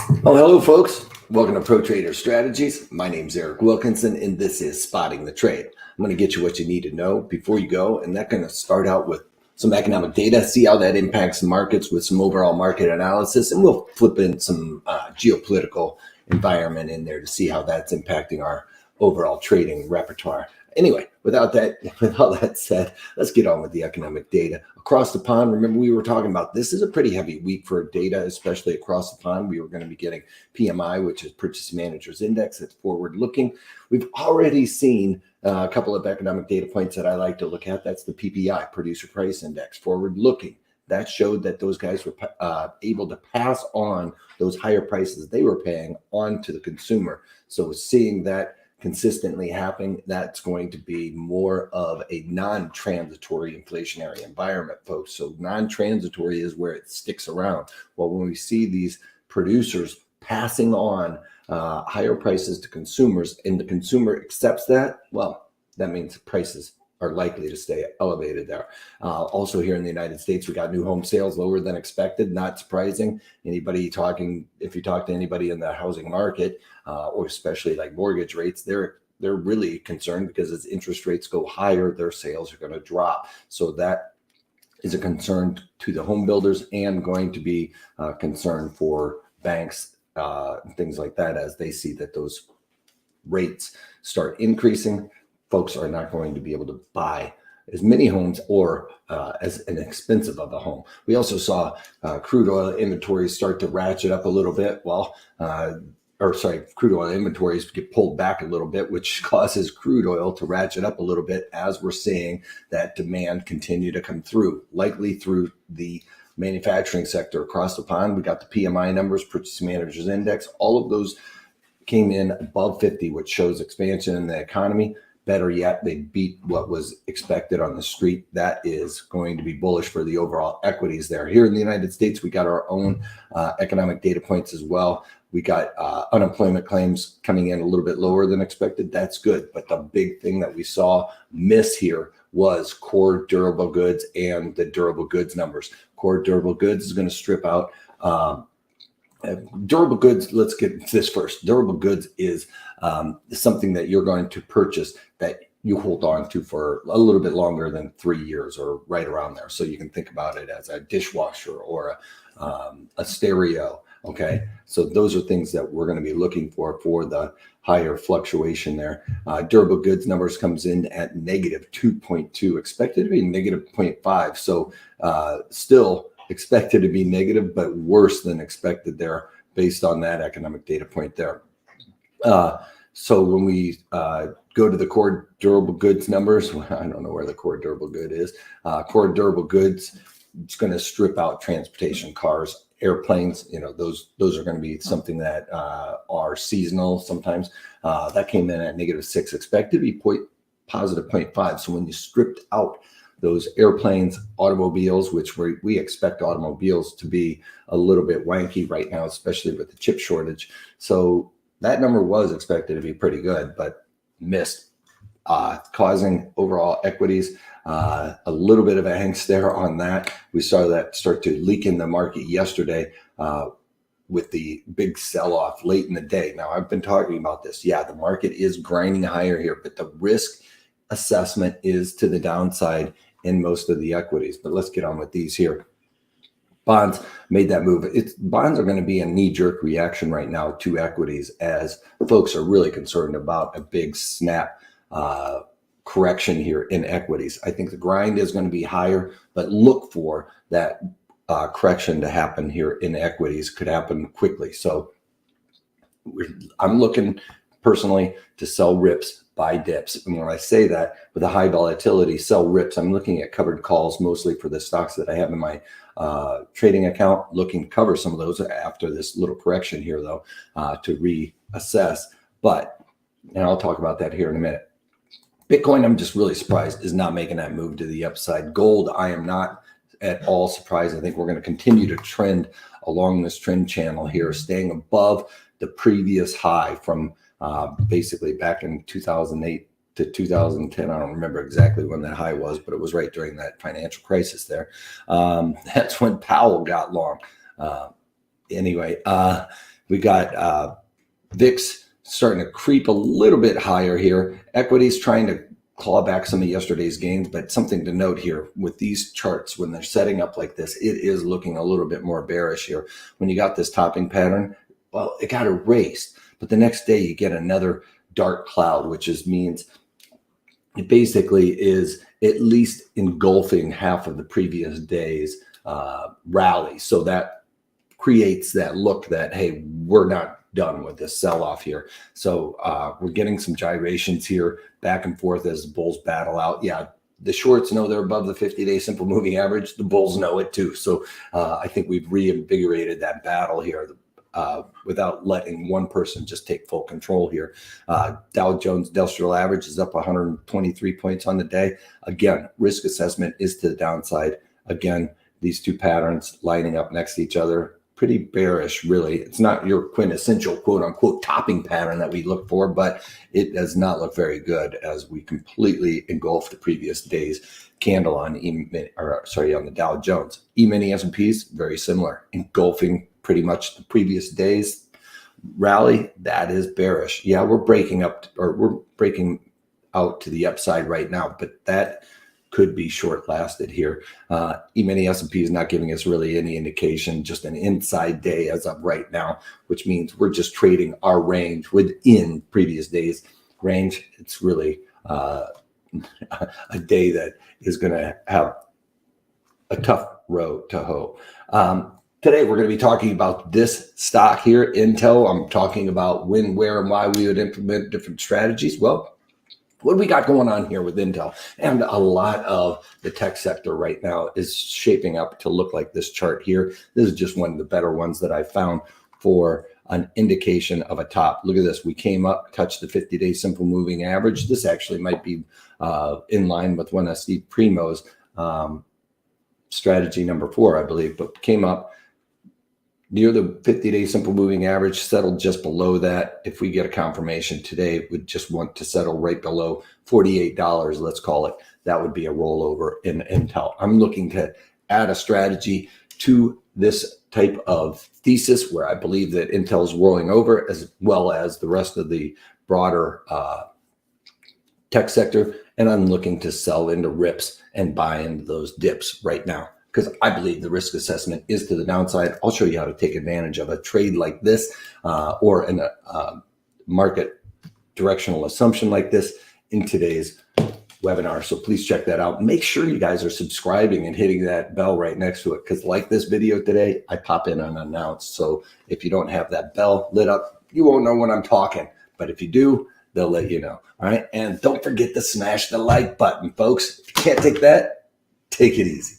Oh, hello, folks. Welcome to Pro Trader Strategies. My name's Eric Wilkinson, and this is Spotting the Trade. I'm going to get you what you need to know before you go, and that's going to start out with some economic data, see how that impacts the markets with some overall market analysis, and we'll flip in some geopolitical environment in there to see how that's impacting our overall trading repertoire. Anyway, with all that said, let's get on with the economic data. Across the pond, remember we were talking about this is a pretty heavy week for data, especially across the pond. We were going to be getting PMI, which is Purchasing Managers Index. It's forward looking. We've already seen a couple of economic data points that I like to look at. That's the PPI, Producer Price Index, forward looking. That showed that those guys were able to pass on those higher prices they were paying on to the consumer. So seeing that consistently happening, that's going to be more of a non-transitory inflationary environment, folks. So non-transitory is where it sticks around. Well, when we see these producers passing on higher prices to consumers and the consumer accepts that, well, that means prices are likely to stay elevated there. Also here in the United States, we got new home sales lower than expected. Not surprising. If you talk to anybody in the housing market, or especially like mortgage rates, they're really concerned because as interest rates go higher, their sales are going to drop. So that is a concern to the home builders and going to be a concern for banks, things like that, as they see that those rates start increasing. Folks are not going to be able to buy as many homes or as inexpensive of a home. We also saw crude oil inventories start to ratchet up a little bit. Crude oil inventories get pulled back a little bit, which causes crude oil to ratchet up a little bit as we're seeing that demand continue to come through, likely through the manufacturing sector across the pond. We got the PMI numbers, Purchasing Managers Index. All of those came in above 50, which shows expansion in the economy. Better yet, they beat what was expected on the street. That is going to be bullish for the overall equities there. Here in the United States, we got our own economic data points as well. We got unemployment claims coming in a little bit lower than expected. That's good. But the big thing that we saw miss here was core durable goods and the durable goods numbers. Core durable goods is going to strip out durable goods. Let's get this first. Durable goods is something that you're going to purchase that you hold on to for a little bit longer than 3 years or right around there. So you can think about it as a dishwasher or a stereo. Okay, so those are things that we're going to be looking for the higher fluctuation there. Durable goods numbers comes in at negative 2.2, expected to be negative 0.5. So still expected to be negative, but worse than expected there based on that economic data point there. So when we go to the core durable goods numbers, I don't know where the core durable good is. Core durable goods, it's going to strip out transportation, cars, airplanes. Those are going to be something that are seasonal sometimes. That came in at negative 6, expected to be positive 0.5. So when you stripped out those airplanes, automobiles, which we expect automobiles to be a little bit wanky right now, especially with the chip shortage. So that number was expected to be pretty good, but missed, causing overall equities a little bit of a angst there on that. We saw that start to leak in the market yesterday with the big sell-off late in the day. Now, I've been talking about this. Yeah, the market is grinding higher here, but the risk assessment is to the downside in most of the equities. But let's get on with these here. Bonds made that move. Bonds are going to be a knee-jerk reaction right now to equities as folks are really concerned about a big snap correction here in equities. I think the grind is going to be higher, but look for that correction to happen here in equities. Could happen quickly. So I'm looking personally to sell rips, buy dips. And when I say that with a high volatility, sell rips, I'm looking at covered calls mostly for the stocks that I have in my trading account, looking to cover some of those after this little correction here, though, to reassess. And I'll talk about that here in a minute. Bitcoin, I'm just really surprised, is not making that move to the upside. Gold, I am not at all surprised. I think we're going to continue to trend along this trend channel here, staying above the previous high from basically back in 2008 to 2010. I don't remember exactly when that high was, but it was right during that financial crisis there. That's when Powell got long. anyway, we got VIX starting to creep a little bit higher here. Equities trying to claw back some of yesterday's gains, but something to note here with these charts, when they're setting up like this, it is looking a little bit more bearish here. When you got this topping pattern, well, it got erased, but the next day you get another dark cloud, which means it basically is at least engulfing half of the previous day's rally. So that creates that look that, hey, we're not done with this sell-off here. So we're getting some gyrations here back and forth as the bulls battle out. Yeah, the shorts know they're above the 50-day simple moving average. The bulls know it too. So I think we've reinvigorated that battle here without letting one person just take full control here. Dow Jones Industrial Average is up 123 points on the day. Again, risk assessment is to the downside. Again, these two patterns lining up next to each other, pretty bearish, really. It's not your quintessential quote unquote topping pattern that we look for, but it does not look very good as we completely engulf the previous day's candle on on the Dow Jones. E-mini S&Ps, very similar, engulfing pretty much the previous day's rally. That is bearish. Yeah, we're breaking out to the upside right now, but that could be short lasted here. E-mini S&P is not giving us really any indication, just an inside day as of right now, which means we're just trading our range within previous days range. It's really a day that is going to have a tough road to hoe. Today, we're going to be talking about this stock here, Intel. I'm talking about when, where, and why we would implement different strategies. Well, what do we got going on here with Intel? And a lot of the tech sector right now is shaping up to look like this chart here. This is just one of the better ones that I found for an indication of a top. Look at this. We came up, touched the 50-day simple moving average. This actually might be in line with one of Steve Primo's strategy number 4, I believe, but came up near the 50-day simple moving average, settled just below that. If we get a confirmation today, we'd just want to settle right below $48, let's call it. That would be a rollover in Intel. I'm looking to add a strategy to this type of thesis where I believe that Intel is rolling over, as well as the rest of the broader tech sector. And I'm looking to sell into rips and buy into those dips right now, because I believe the risk assessment is to the downside. I'll show you how to take advantage of a trade like this or a market directional assumption like this in today's webinar. So please check that out. Make sure you guys are subscribing and hitting that bell right next to it, because like this video today, I pop in unannounced. So if you don't have that bell lit up, you won't know when I'm talking. But if you do, they'll let you know. All right. And don't forget to smash the like button, folks. If you can't take that, take it easy.